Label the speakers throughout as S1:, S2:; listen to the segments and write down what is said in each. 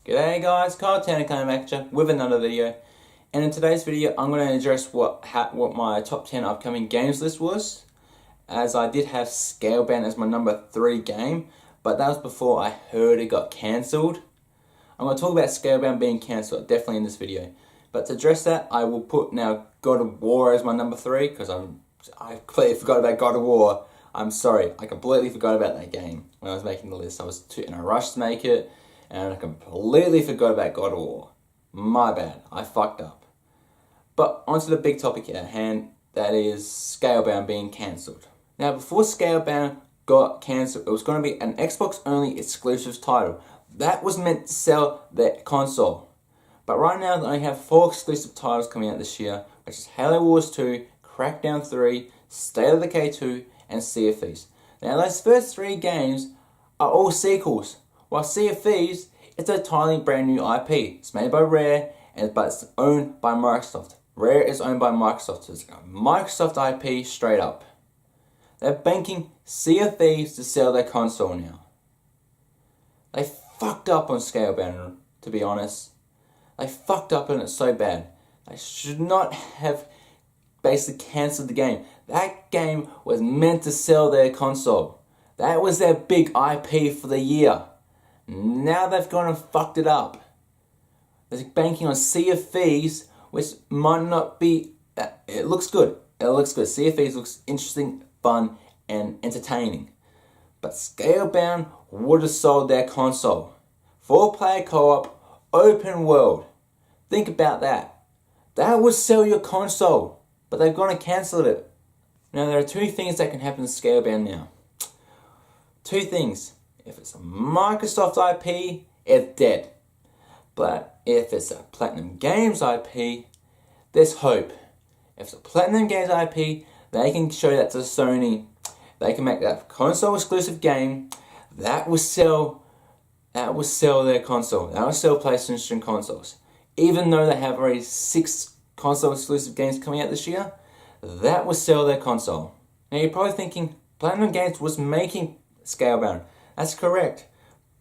S1: G'day guys, Kyle Tanner coming back at you with another video. And in today's video, I'm going to address what my top 10 upcoming games list was. As I did have Scalebound as my number 3 game, but that was before I heard it got cancelled. I'm going to talk about Scalebound being cancelled, definitely in this video. But to address that, I will put now God of War as my number 3, because I completely forgot about God of War. I'm sorry, I completely forgot about that game when I was making the list. I was in a rush to make it. And I completely forgot about God of War. My bad, I fucked up. But onto the big topic at hand, that is Scalebound being cancelled. Now before Scalebound got cancelled, it was going to be an Xbox only exclusive title. That was meant to sell the console. But right now they only have 4 exclusive titles coming out this year, which is Halo Wars 2, Crackdown 3, State of Decay 2, and Sea of Thieves. Now those first 3 games are all sequels. While Sea of Thieves, it's a entirely brand new IP. It's made by Rare, but it's owned by Microsoft. Rare is owned by Microsoft, so it's a Microsoft IP straight up. They're banking Sea of Thieves to sell their console now. They fucked up on Scalebound, to be honest. They fucked up on it so bad. They should not have basically cancelled the game. That game was meant to sell their console. That was their big IP for the year. Now they've gone and fucked it up. They're banking on Sea of Thieves, which might not be... It looks good. It looks good. Sea of Thieves looks interesting, fun, and entertaining. But Scalebound would have sold their console. 4-player co-op, open world. Think about that. That would sell your console. But they've gone and cancelled it. Now there are 2 things that can happen to Scalebound now. 2 things. If it's a Microsoft IP, it's dead. But if it's a Platinum Games IP, there's hope. If it's a Platinum Games IP, they can show that to Sony. They can make that console exclusive game that will sell their console. That will sell PlayStation consoles. Even though they have already 6 console exclusive games coming out this year, that will sell their console. Now you're probably thinking, Platinum Games was making Scalebound. That's correct.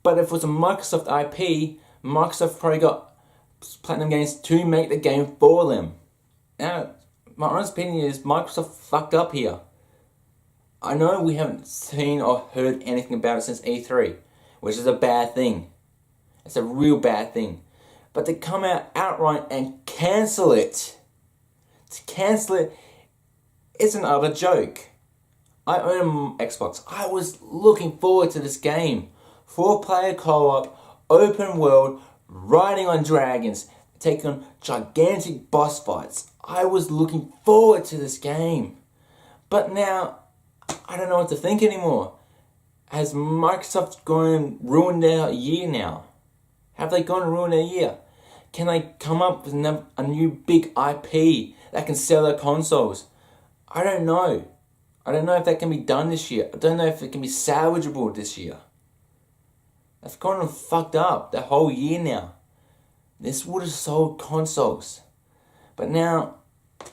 S1: But if it was a Microsoft IP, Microsoft probably got Platinum Games to make the game for them. Now, my honest opinion is Microsoft fucked up here. I know we haven't seen or heard anything about it since E3, which is a bad thing. It's a real bad thing. But to come out outright and cancel it, it's an utter joke. I own an Xbox. I was looking forward to this game. 4-player co-op, open world, riding on dragons, taking on gigantic boss fights. I was looking forward to this game. But now, I don't know what to think anymore. Has Microsoft gone and ruined their year now? Have they gone and ruined their year? Can they come up with a new big IP that can sell their consoles? I don't know. I don't know if that can be done this year. I don't know if it can be salvageable this year. They've gone and fucked up the whole year now. This would have sold consoles. But now,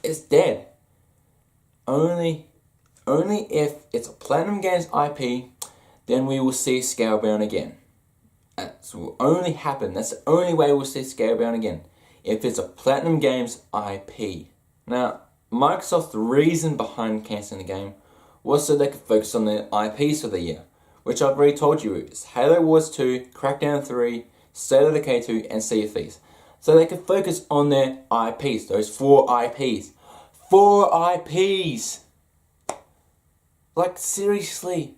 S1: it's dead. Only if it's a Platinum Games IP, then we will see Scalebound again. That will only happen. That's the only way we'll see Scalebound again. If it's a Platinum Games IP. Now, Microsoft's reason behind cancelling the game was so they could focus on their IPs for the year, which I've already told you is Halo Wars 2, Crackdown 3, State of Decay 2, and Sea of Thieves. So they could focus on their IPs, those 4 IPs. 4 IPs! Like, seriously.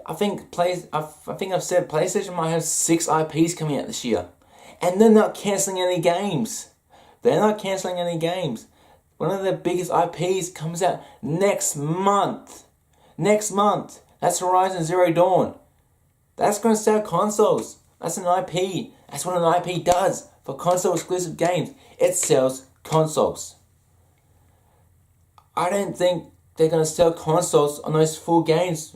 S1: I think I've said PlayStation might have 6 IPs coming out this year. And they're not cancelling any games. One of their biggest IPs comes out next month. That's Horizon Zero Dawn. That's going to sell consoles. That's an IP. That's what an IP does for console exclusive games. It sells consoles. I don't think they're going to sell consoles on those 4 games,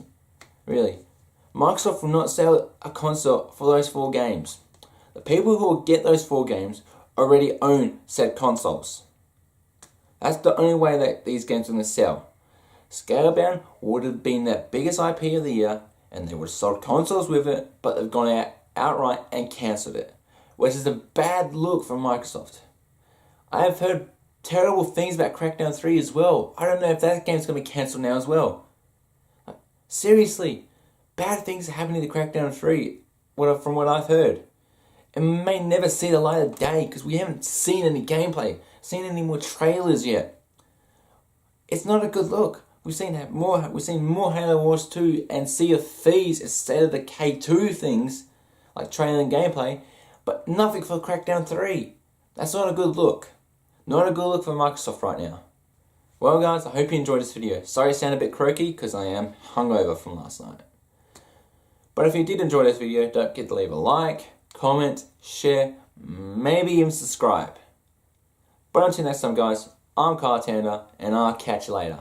S1: really. Microsoft will not sell a console for those 4 games. The people who will get those 4 games already own said consoles. That's the only way that these games are going to sell. Scalebound would have been their biggest IP of the year, and they would have sold consoles with it, but they've gone out outright and cancelled it, which is a bad look for Microsoft. I have heard terrible things about Crackdown 3 as well. I don't know if that game's going to be cancelled now as well. Seriously, bad things are happening to Crackdown 3 from what I've heard. It may never see the light of day because we haven't seen any gameplay, seen any more trailers yet. It's not a good look. We've seen more Halo Wars 2 and Sea of Thieves instead of the K2 things, like trailer and gameplay, but nothing for Crackdown 3. That's not a good look. Not a good look for Microsoft right now. Well guys, I hope you enjoyed this video. Sorry I sound a bit croaky because I am hungover from last night. But if you did enjoy this video, don't forget to leave a like, comment, share, maybe even subscribe. But until next time guys, I'm Cartender and I'll catch you later.